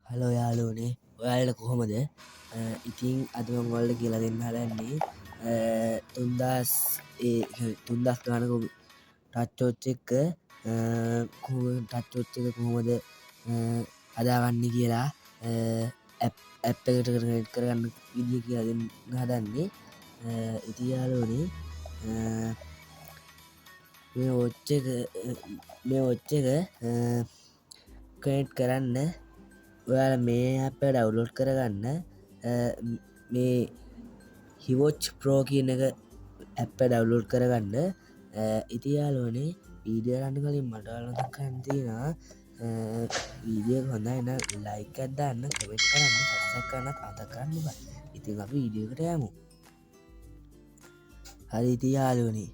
Hello යාලුවනේ ඔයාලට කොහොමද ඉතින් අද මම ඔයාලට කියලා දෙන්න හදන්නේ තුන්දස් ගානක ටච්චෝච් එක්ක ටච්චෝච් එක කොහොමද හදාගන්න කියලා ඇප් එකට කනෙක්ට් කරගන්න විදිහ කියලා දෙන්න හදන්නේ ඉතින් යාලුවනේ මේ ඔච්ච එක කනෙක්ට් කරන්න ඔයාල මේ අප ඩවුලෝඩ් කරගන්න මේ හිවෝච් ප්‍රෝ කියන එක ඇප්ප ඩවුලෝඩ් කරගන්න ඉතියාලෝනේ වීඩිය රන්න කලින් මටලොද කන්තිනා වීඩිය හොඳන්න ලයික අදන්න කමෙන්ට් කරන්න සක්සක් කරන්න අත කරන්න බ ඉතින් අප වීඩියකට යමු හරි ඉතියාලෝනේ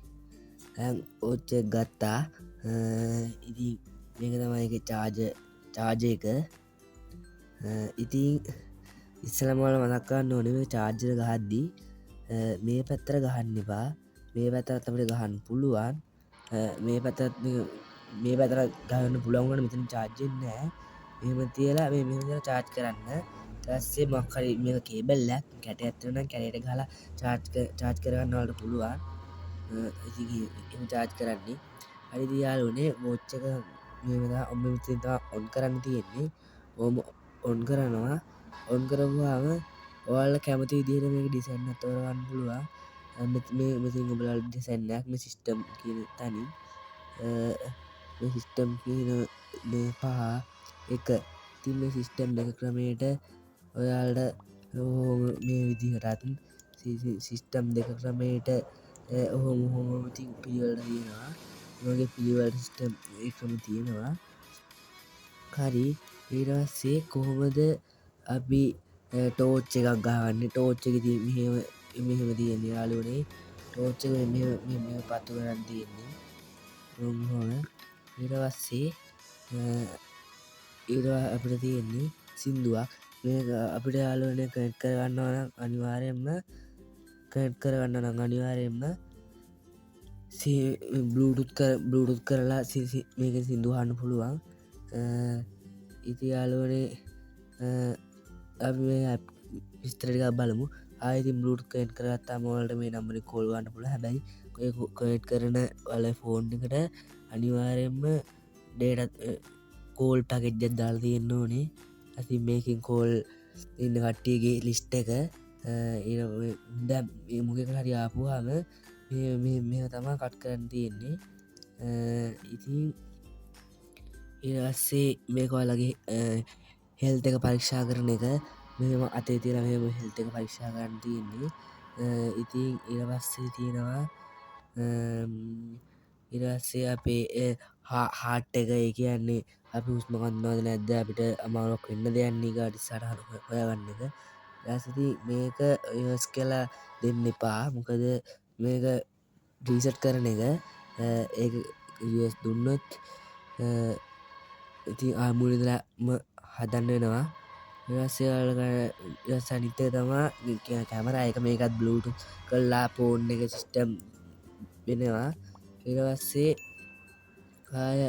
ඔච්ච ගත්තා ඉති මේක තමයික චාජ එක ඉතින් ඉස්සලමල මදක්කන්න ඕනේ චාර්ජර ගහද්දී මේ පැත්තර ගහන්න එපා මේ පැතරත් අපට ගහන්න පුළුවන් මේ පැතත් මේ පැතර ගහන්න පුළොන්ගට මෙතන චාර්ජෙන්නෑ මෙම තියලා මේ චාර්ජ් කරන්න තස්සේ මක්හරි මේ කේබල්ලක් කැට ඇත්වන කැරයට ගලා චාර්ජ් කරගන්නවලට පුළුවන් චාර්ජ් කරන්නේ හරි දියාලුනේ මෝච්චක මෙමදා ඔබ විතතා ඔන් කරන්න තියෙන්නේ ඕම ඔන් කරනවා ඔන් කරවාම ඔයාල කැමති විදිහට මේක ඩිසන්න තෝරගන්න පුළුවන් මෙතින් ඔබලල් ඩිසැන්නක් මේ සිිස්ටම් කියන තනින් සිිස්ටම් කියන පහ එක තිම සිිස්ටම් දෙක ක්‍රමයට ඔයාල්ට මේ විදිහටත් සිිස්ටම් දෙක ක්‍රමයට ඔහොම හොමති පිළිවලට තියෙනවා මගේ පිළිවල් සිිස්ටම් ක්‍රම තියෙනවා හරි ඊරස්සේ කොහොමද අපි ටෝච්ච එකක් ගහන්න ටෝච්ච එක මෙහෙම තියෙන්නේ යාලුවනේ ටෝච්චක පත්තු කරන්න තියෙන්නේ හොම ඉරවස්සේ ඉර අපට තියෙන්නේ සිින්දුවක් අපිට යාලුවන කැට් කරගන්නවන අනිවාරයෙන්ම කැට් කරගන්න නම් අනිවාරයෙන්ම බ්ලුටුත් කරලා මේක සිින්දුහන්න පුළුවන් ඉති යාලුවනේ විස්තරටික බලමු ආයිති බ්ලුට් කයිට් කරත්තා මෝලට මේ නම්බරි කෝල්ගන්න පුළ හැබැයි කොයිට් කරන වල ෆෝන් එකට අනිවාරයෙන්ම ඩේටත් කෝල් පකෙජ්ජත් දාල් තියෙන්න්න ඕනේ ඇති මේකින් කෝල් ඉන්න කට්ටියගේ ලිස්්ට එක මුගක හරි ආපුහම මේ තමා කට් කරන්න තියෙන්නේ ඉතින් ඉරස්සේ මේකවලගේ හෙල්ත එක පරීක්ෂා කරන එක මෙම අතේ තිර මෙම හෙල්ත එක පරීක්ෂා කරන්න තියෙන්නේ ඉතින් ඉරවස්සේ තියෙනවා ඉරස්සේ අපේ හාට් එක ඒ කියන්නේ අපි උස්මකන්දවාද නැද්ද අපිට අමාරුවක් වෙන්න දෙයන්නේ ගඩි සටහන හොයගන්න එක රැසති මේක යස් කලා දෙන්න එපා මොකද මේක රීසට් කරන එක ඒ දුන්නොත් ඉතින් ආමුලදලම හදන්න වෙනවා සනිත තමා කැමර එක මේකත් බ්ලුට් කල්ලා පෝර්න් එක සිිස්ටම් වෙනවා ඉරවස්සේ කාය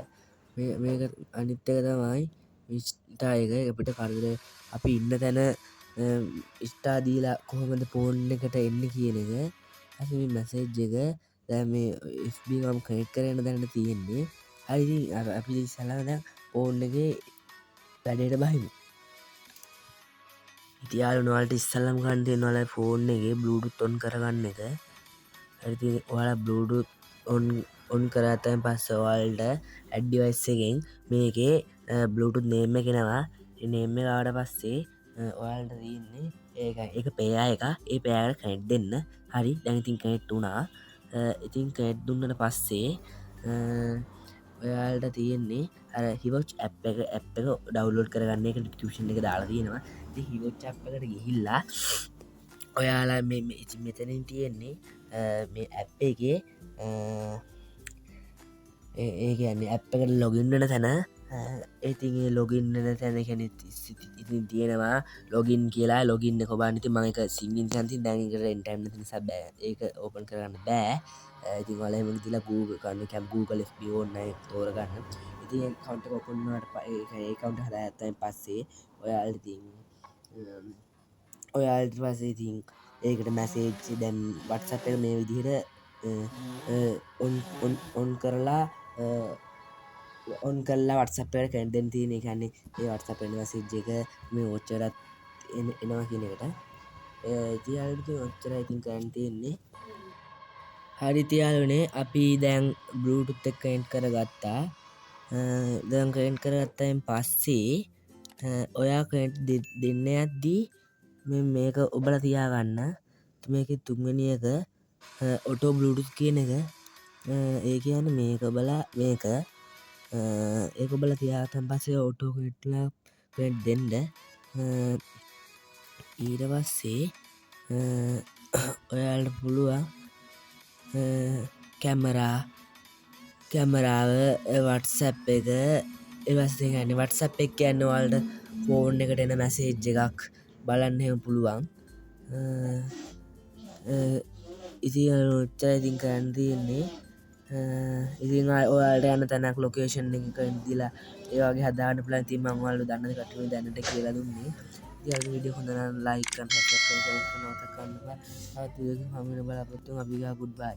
මේක අනිත්තක තමයි විස්ටායක අපිට කරදර අපි ඉන්න තැන ඉස්ටාදීලා කොහොමද පෝර්න් එකට එන්න කියන එක ඇ මැසේජ් එක දැ මේ ස්බම් කනෙට් කරන්න දැන්න තියෙන්නේ හරි අපි සලවන ඕන්නගේ වැඩට බහිමු ඉතියාල නොවලට ඉස්සල්ලම් කන්ටය නොල ෆෝන් එක බ්ලුඩුත් ඔොන් කරගන්න එක ඇති ඔයාල බ්ලුඩුත් ඔන් කරත්තයෙන් පස්සවල්ට ඇඩ්ඩිවස්සගෙන් මේකේ බ්ලුටුත් නේම්ම කෙනවා නේම්ම කාට පස්සේ ඔයාල්ට දන්නේ ඒක පේයා එක ඒ පෑයට කැට් දෙන්න හරි දැනඉතින් කනෙට් වුණා ඉතින් කැට් දුන්නට පස්සේ ඔයාල්ට තියෙන්නේ හිවච් ඇ් එක ඇ් එක ඩවලෝඩ් කරගන්න එක ටියෂන් එක දාලා තියෙනවා හිවච් අප්කට ගිහිල්ලා ඔයාලා මෙතනින් තියෙන්නේ මේ ඇප් එකේ ඒ කියන්නේ ඇප් එකට ලොගින්නට තැන ඒතිගේ ලොගින්නන තැන කැන ඉතින් තියෙනවා ලොගින් කියලා ලොගින්න කොබානිති මක සිංගින් සන්ති දැනකට එන්ටම් සබ ඒක ඕපන් කරන්න බෑ ඉතින් වලම තිලා ගූග කන්න කැම් Google FB ඕන්න තෝරගන්න ඉති කවන්ට කොපුන්නට ඒකවන්ට හද ඇත්තයි පස්සේ ඔයාලට ඉතින් ඔයාලට පස්සේ ඉතින් ඒකට මැසේජ් දැන් WhatsApp එක මේ විදිහට ඔන් කරලා ඔන් කල්ලා WhatsApp එකට කැන්ඩෙන් තියෙන එකන්නේ ඒ WhatsApp එන මැසේජ් එක මේ ඔච්චරත් එනවා කියන එකට තියාලට ඔච්චර ඉතින් කරන්න තියෙන්නේ. හරි තියාලනේ අපි දැන් බ්ලූටුත් එක්ක කනෙක්ට් කරගත්තා. දැන් කනෙක්ට් කරගත්තයින් පස්සේ ඔයා කනෙක්ට් දෙන්න යද්දී මේක ඔබලා තියාගන්න මේක තුන්වෙනි එක ඔටෝ බ්ලූටුත් කියන එක ඒ කියන්න මේක බලා මේක ඒක බල තියාතන් පසේ ඔටෝ කටලා පෙට් දෙන්ඩ ඊට පස්සේ ඔයාලට පුළුවන් කැමරාව වටසැප් එක එවස්ගන්න වටසැප් එක් කියන්නවාල්ට ෆෝන් එකට එන මැසේජ් එකක් බලන්න එහෙම පුළුවන් ඉති ඔච්චර ඉතින් කරන්න තියෙන්නේ ඉතින් ඔයාලට යන තැනක් ලොකේෂන් එක දිලා ඒවාගේ හදාන පලන් ති මංවල්ල දන්න කටුව දැනට කියලා දුන්නේ විඩිය හොඳන ලයිකන් නවතකන්න හමින බලාපොත්තු අභිගා පුඩ්බයි